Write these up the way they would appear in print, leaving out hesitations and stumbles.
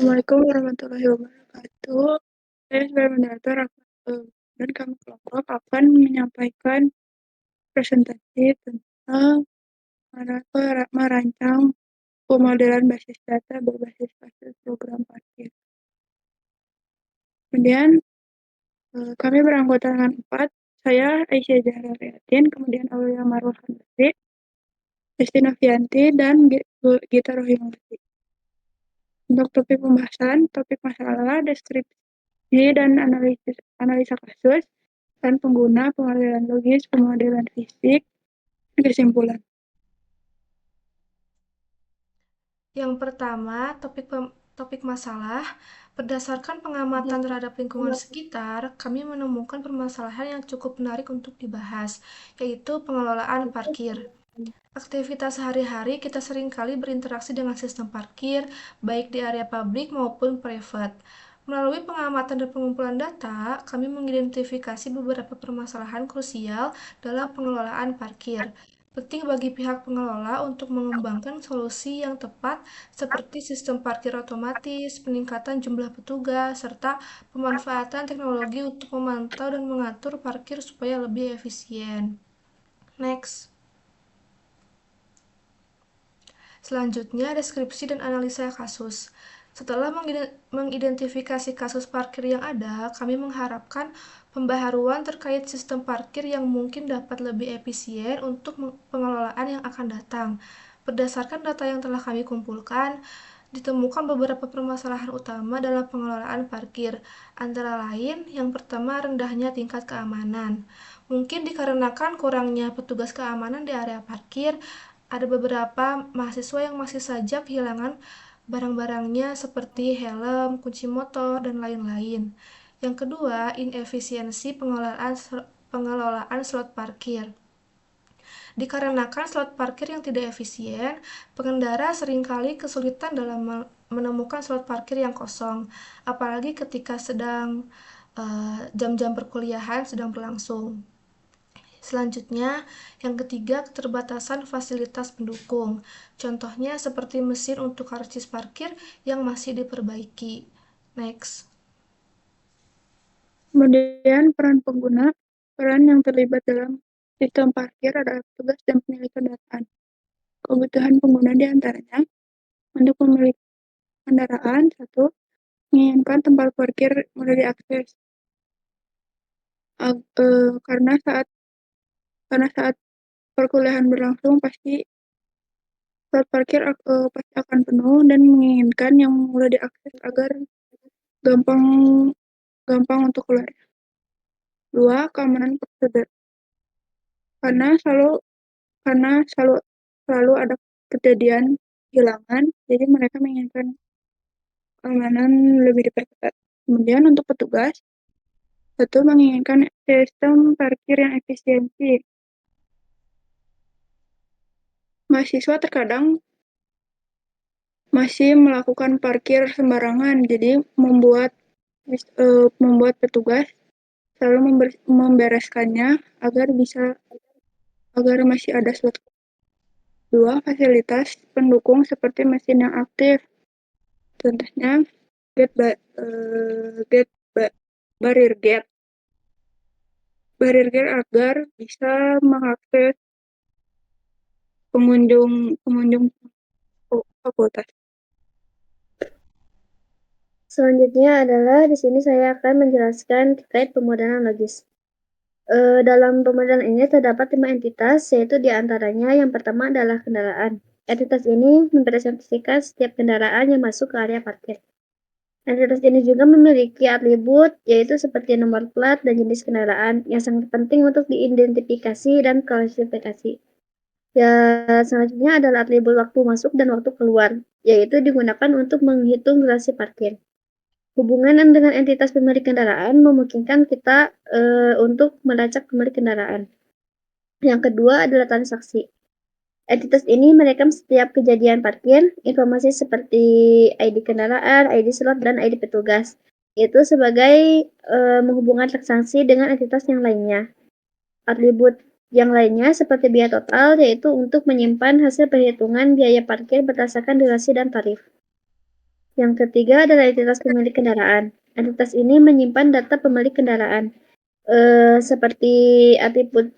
Assalamualaikum warahmatullahi wabarakatuh. Saya sebagai moderator dan kami kelompok akan menyampaikan presentasi tentang merancang pemodelan basis data berbasis kasus program parkir. Kemudian kami beranggotakan 4, saya Aisyah Zahra Riatin, kemudian Aulia Marwah Basri, Desti Novianti, dan Gita Rohimawati. Untuk topik pembahasan, topik masalah, deskripsi dan analisa kasus, dan pengguna, pemodelan logis, pemodelan fisik, kesimpulan. Yang pertama, topik masalah. Berdasarkan pengamatan terhadap lingkungan sekitar, kami menemukan permasalahan yang cukup menarik untuk dibahas, yaitu pengelolaan parkir. Aktivitas sehari-hari kita seringkali berinteraksi dengan sistem parkir, baik di area publik maupun private. Melalui pengamatan dan pengumpulan data, kami mengidentifikasi beberapa permasalahan krusial dalam pengelolaan parkir. Penting bagi pihak pengelola untuk mengembangkan solusi yang tepat seperti sistem parkir otomatis, peningkatan jumlah petugas, serta pemanfaatan teknologi untuk memantau dan mengatur parkir supaya lebih efisien. Next. Selanjutnya, deskripsi dan analisa kasus. Setelah mengidentifikasi kasus parkir yang ada, kami mengharapkan pembaharuan terkait sistem parkir yang mungkin dapat lebih efisien untuk pengelolaan yang akan datang. Berdasarkan data yang telah kami kumpulkan, ditemukan beberapa permasalahan utama dalam pengelolaan parkir, antara lain yang pertama rendahnya tingkat keamanan. Mungkin dikarenakan kurangnya petugas keamanan di area parkir, ada beberapa mahasiswa yang masih saja kehilangan barang-barangnya seperti helm, kunci motor, dan lain-lain. Yang kedua, inefisiensi pengelolaan slot parkir. Dikarenakan slot parkir yang tidak efisien, pengendara seringkali kesulitan dalam menemukan slot parkir yang kosong, apalagi ketika jam-jam perkuliahan sedang berlangsung. Selanjutnya, yang ketiga, keterbatasan fasilitas pendukung. Contohnya seperti mesin untuk karcis parkir yang masih diperbaiki. Next. Kemudian peran yang terlibat dalam sistem parkir adalah petugas dan pemilik kendaraan. Kebutuhan pengguna diantaranya untuk pemilik kendaraan, 1, menginginkan tempat parkir mudah diakses. Karena saat perkuliahan berlangsung pasti slot parkir pasti akan penuh dan menginginkan yang mudah diakses agar gampang gampang untuk keluar. 2, keamanan prosedur. Karena selalu karena selalu ada kejadian kehilangan, jadi mereka menginginkan keamanan lebih diperketat. Kemudian untuk petugas, 1, menginginkan sistem parkir yang efisiensi. Mahasiswa terkadang masih melakukan parkir sembarangan, jadi membuat petugas selalu membereskannya agar masih ada slot. 2, fasilitas pendukung seperti mesin yang aktif. Contohnya gate ba- gate ba- barrier gate. Barrier gate agar bisa mengakses pengunjung fakultas. Selanjutnya adalah di sini saya akan menjelaskan terkait pemodelan logis. Dalam pemodelan ini terdapat 5 entitas, yaitu diantaranya yang pertama adalah kendaraan. Entitas ini mempresentasikan setiap kendaraan yang masuk ke area parkir. Entitas ini juga memiliki atribut, yaitu seperti nomor plat dan jenis kendaraan, yang sangat penting untuk diidentifikasi dan klasifikasi. Ya, selanjutnya adalah atribut waktu masuk dan waktu keluar, yaitu digunakan untuk menghitung durasi parkir. Hubungan dengan entitas pemilik kendaraan memungkinkan kita untuk melacak pemilik kendaraan. Yang kedua adalah transaksi. Entitas ini merekam setiap kejadian parkir, informasi seperti ID kendaraan, ID slot, dan ID petugas. Itu sebagai menghubungkan transaksi dengan entitas yang lainnya. Atribut yang lainnya seperti biaya total, yaitu untuk menyimpan hasil perhitungan biaya parkir berdasarkan durasi dan tarif. Yang ketiga adalah entitas pemilik kendaraan. Entitas ini menyimpan data pemilik kendaraan, seperti atribut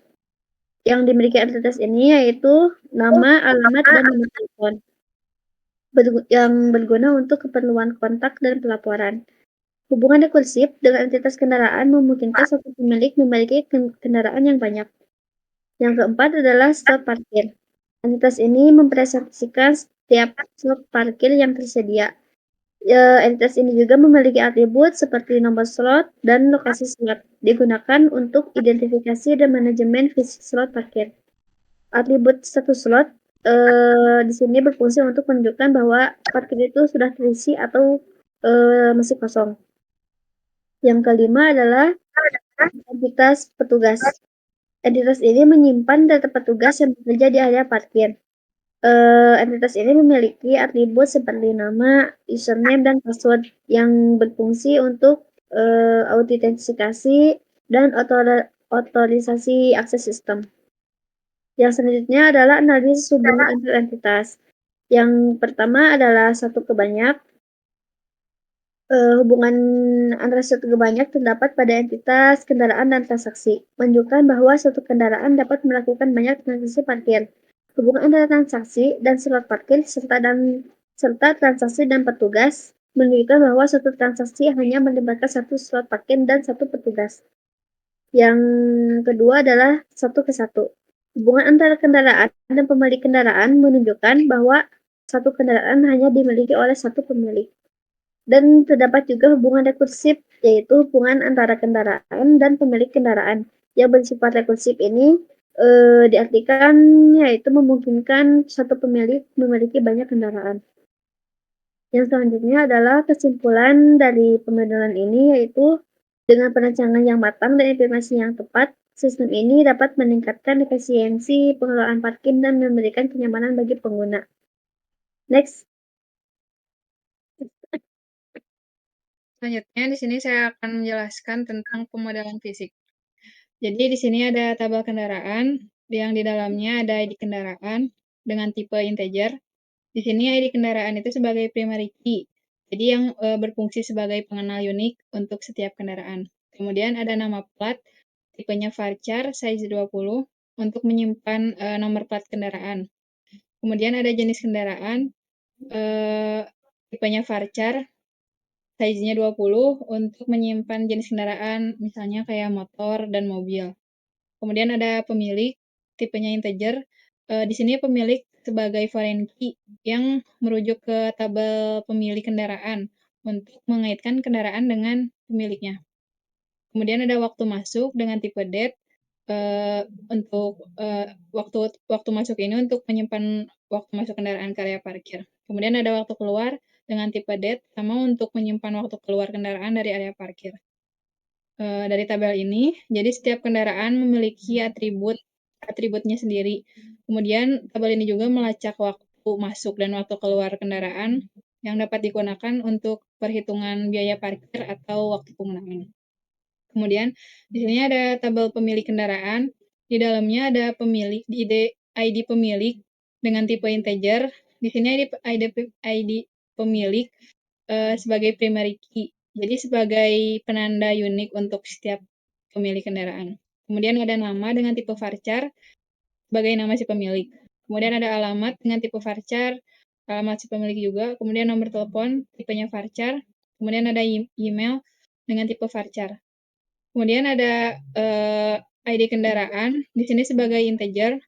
yang dimiliki entitas ini yaitu nama, alamat, dan nomor telepon yang berguna untuk keperluan kontak dan pelaporan. Hubungan rekursif dengan entitas kendaraan memungkinkan satu pemilik memiliki kendaraan yang banyak. Yang keempat adalah slot parkir. Entitas ini mempresentasikan setiap slot parkir yang tersedia. Entitas ini juga memiliki atribut seperti nomor slot dan lokasi slot, digunakan untuk identifikasi dan manajemen fisik slot parkir. Atribut satu slot di sini berfungsi untuk menunjukkan bahwa parkir itu sudah terisi atau masih kosong. Yang kelima adalah entitas petugas. Entitas ini menyimpan data petugas yang bekerja di area parkir. Entitas ini memiliki atribut seperti nama, username, dan password yang berfungsi untuk autentikasi dan otorisasi akses sistem. Yang selanjutnya adalah analisis hubungan antar entitas. Yang pertama adalah satu ke banyak. Hubungan antara satu ke banyak terdapat pada entitas, kendaraan, dan transaksi, menunjukkan bahwa suatu kendaraan dapat melakukan banyak transaksi parkir. Hubungan antara transaksi dan slot parkir serta transaksi dan petugas menunjukkan bahwa suatu transaksi hanya melibatkan satu slot parkir dan satu petugas. Yang kedua adalah satu ke satu. Hubungan antara kendaraan dan pemilik kendaraan menunjukkan bahwa satu kendaraan hanya dimiliki oleh satu pemilik. Dan terdapat juga hubungan rekursif, yaitu hubungan antara kendaraan dan pemilik kendaraan. Yang bersifat rekursif ini diartikan yaitu memungkinkan satu pemilik memiliki banyak kendaraan. Yang selanjutnya adalah kesimpulan dari pemodelan ini, yaitu dengan perencanaan yang matang dan implementasi yang tepat, sistem ini dapat meningkatkan efisiensi pengelolaan parkir dan memberikan kenyamanan bagi pengguna. Next. Selanjutnya di sini saya akan menjelaskan tentang pemodelan fisik. Jadi di sini ada tabel kendaraan yang di dalamnya ada ID kendaraan dengan tipe integer. Di sini ID kendaraan itu sebagai primary key. Jadi yang berfungsi sebagai pengenal unik untuk setiap kendaraan. Kemudian ada nama plat, tipenya varchar size 20 untuk menyimpan nomor plat kendaraan. Kemudian ada jenis kendaraan, tipenya varchar, size-nya 20 untuk menyimpan jenis kendaraan, misalnya kayak motor dan mobil. Kemudian ada pemilik, tipenya integer. Di sini pemilik sebagai foreign key yang merujuk ke tabel pemilik kendaraan untuk mengaitkan kendaraan dengan pemiliknya. Kemudian ada waktu masuk dengan tipe date. Untuk waktu masuk ini untuk menyimpan waktu masuk kendaraan ke area parkir. Kemudian ada waktu keluar dengan tipe date sama untuk menyimpan waktu keluar kendaraan dari area parkir. Dari tabel ini, jadi setiap kendaraan memiliki atributnya sendiri. Kemudian tabel ini juga melacak waktu masuk dan waktu keluar kendaraan yang dapat digunakan untuk perhitungan biaya parkir atau waktu penggunaan. Kemudian di sini ada tabel pemilik kendaraan. Di dalamnya ada ID pemilik dengan tipe integer. Di sini ID pemilik sebagai primary key. Jadi sebagai penanda unik untuk setiap pemilik kendaraan. Kemudian ada nama dengan tipe varchar sebagai nama si pemilik. Kemudian ada alamat dengan tipe varchar, alamat si pemilik juga. Kemudian nomor telepon tipenya varchar. Kemudian ada email dengan tipe varchar. Kemudian ada ID kendaraan di sini sebagai integer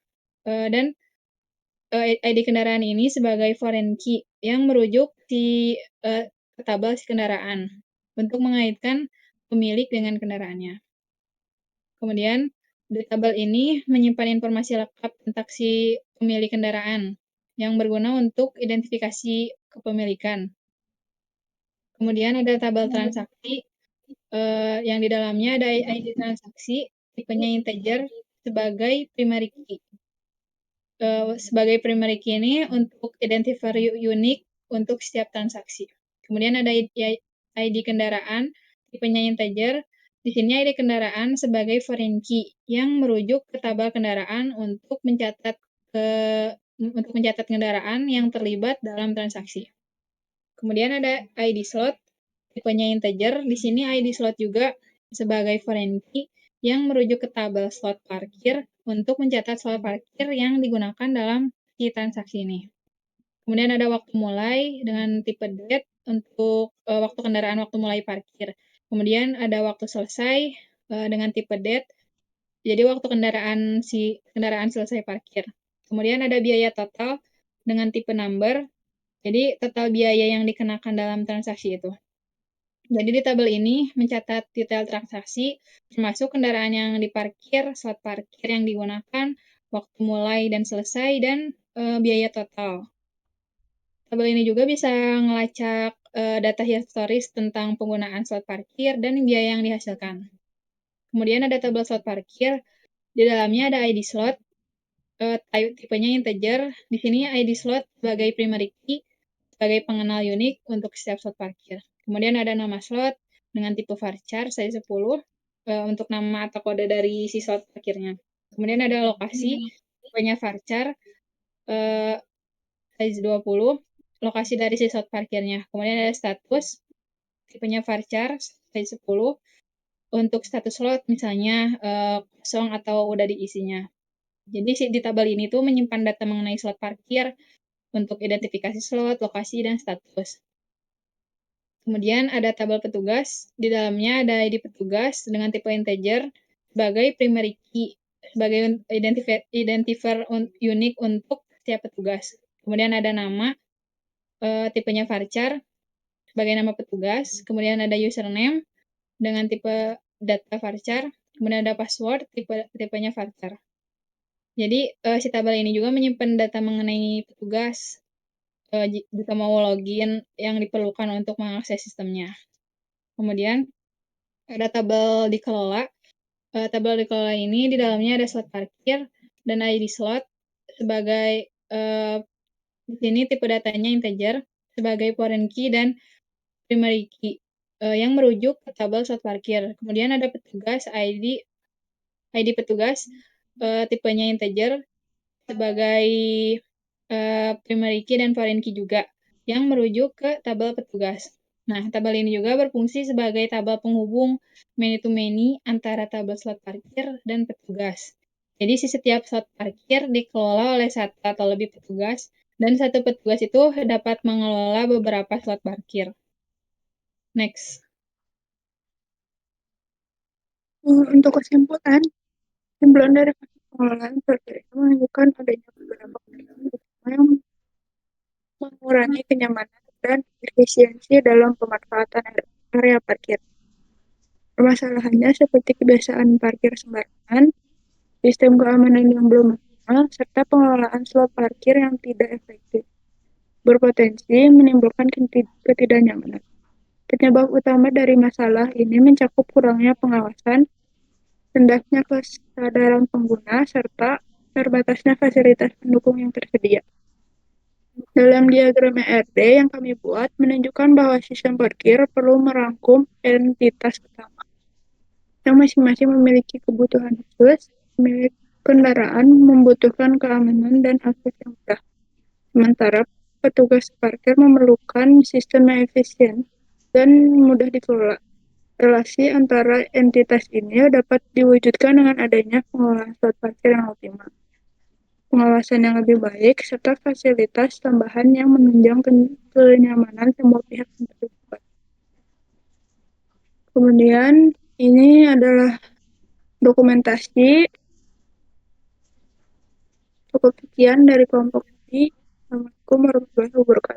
dan ID kendaraan ini sebagai foreign key yang merujuk ke tabel si kendaraan untuk mengaitkan pemilik dengan kendaraannya. Kemudian di tabel ini menyimpan informasi lengkap tentang si pemilik kendaraan yang berguna untuk identifikasi kepemilikan. Kemudian ada tabel transaksi yang di dalamnya ada ID transaksi tipenya integer sebagai primary key. Sebagai primary key ini untuk identifier unik untuk setiap transaksi. Kemudian ada ID kendaraan tipenya integer. Di sini ID kendaraan sebagai foreign key yang merujuk ke tabel kendaraan untuk mencatat kendaraan yang terlibat dalam transaksi. Kemudian ada ID slot, tipenya integer. Di sini ID slot juga sebagai foreign key yang merujuk ke tabel slot parkir untuk mencatat slot parkir yang digunakan dalam si transaksi ini. Kemudian ada waktu mulai dengan tipe date untuk waktu kendaraan waktu mulai parkir. Kemudian ada waktu selesai dengan tipe date, jadi waktu kendaraan selesai parkir. Kemudian ada biaya total dengan tipe number, jadi total biaya yang dikenakan dalam transaksi itu. Jadi di tabel ini mencatat detail transaksi, termasuk kendaraan yang diparkir, slot parkir yang digunakan, waktu mulai dan selesai, dan biaya total. Tabel ini juga bisa ngelacak data historis tentang penggunaan slot parkir dan biaya yang dihasilkan. Kemudian ada tabel slot parkir, di dalamnya ada ID slot, tipenya integer. Di sini ID slot sebagai primary key, sebagai pengenal unik untuk setiap slot parkir. Kemudian ada nama slot dengan tipe varchar size 10 untuk nama atau kode dari si slot parkirnya. Kemudian ada lokasi, tipenya varchar size 20, lokasi dari si slot parkirnya. Kemudian ada status, tipenya varchar size 10 untuk status slot misalnya kosong atau udah diisinya. Jadi di tabel ini tuh menyimpan data mengenai slot parkir untuk identifikasi slot, lokasi, dan status. Kemudian ada tabel petugas, di dalamnya ada ID petugas dengan tipe integer sebagai primary key, sebagai identifier unik untuk setiap petugas. Kemudian ada nama, tipenya varchar sebagai nama petugas. Kemudian ada username dengan tipe data varchar. Kemudian ada password, tipenya varchar. Jadi si tabel ini juga menyimpan data mengenai petugas jika mau login yang diperlukan untuk mengakses sistemnya. Kemudian ada tabel dikelola. Tabel dikelola ini di dalamnya ada slot parkir dan ID slot sebagai di sini tipe datanya integer sebagai foreign key dan primary key yang merujuk ke tabel slot parkir. Kemudian ada petugas ID petugas tipenya integer sebagai primary key dan foreign key juga yang merujuk ke tabel petugas. Nah, tabel ini juga berfungsi sebagai tabel penghubung many-to-many antara tabel slot parkir dan petugas. Jadi, setiap slot parkir dikelola oleh satu atau lebih petugas, dan satu petugas itu dapat mengelola beberapa slot parkir. Next. Untuk kesimpulan dari pengelolaan parkir itu menunjukkan adanya beberapa keuntungan utama yang mengurangi kenyamanan dan efisiensi dalam pemanfaatan area parkir. Permasalahannya seperti kebiasaan parkir sembarangan, sistem keamanan yang belum maksimal, serta pengelolaan slot parkir yang tidak efektif, berpotensi menimbulkan ketidaknyamanan. Penyebab utama dari masalah ini mencakup kurangnya pengawasan, rendahnya kesadaran pengguna, serta terbatasnya fasilitas pendukung yang tersedia. Dalam diagram ERD yang kami buat, menunjukkan bahwa sistem parkir perlu merangkum entitas utama, yang masing-masing memiliki kebutuhan khusus. Pemilik kendaraan membutuhkan keamanan dan akses yang mudah, sementara petugas parkir memerlukan sistem yang efisien dan mudah dikelola. Relasi antara entitas ini dapat diwujudkan dengan adanya pengelolaan slot parkir yang optimal, pengawasan yang lebih baik, serta fasilitas tambahan yang menunjang kenyamanan semua pihak yang terlibat. Kemudian ini adalah dokumentasi. Cukup sekian dari kelompok ini. Assalamualaikum warahmatullahi wabarakatuh.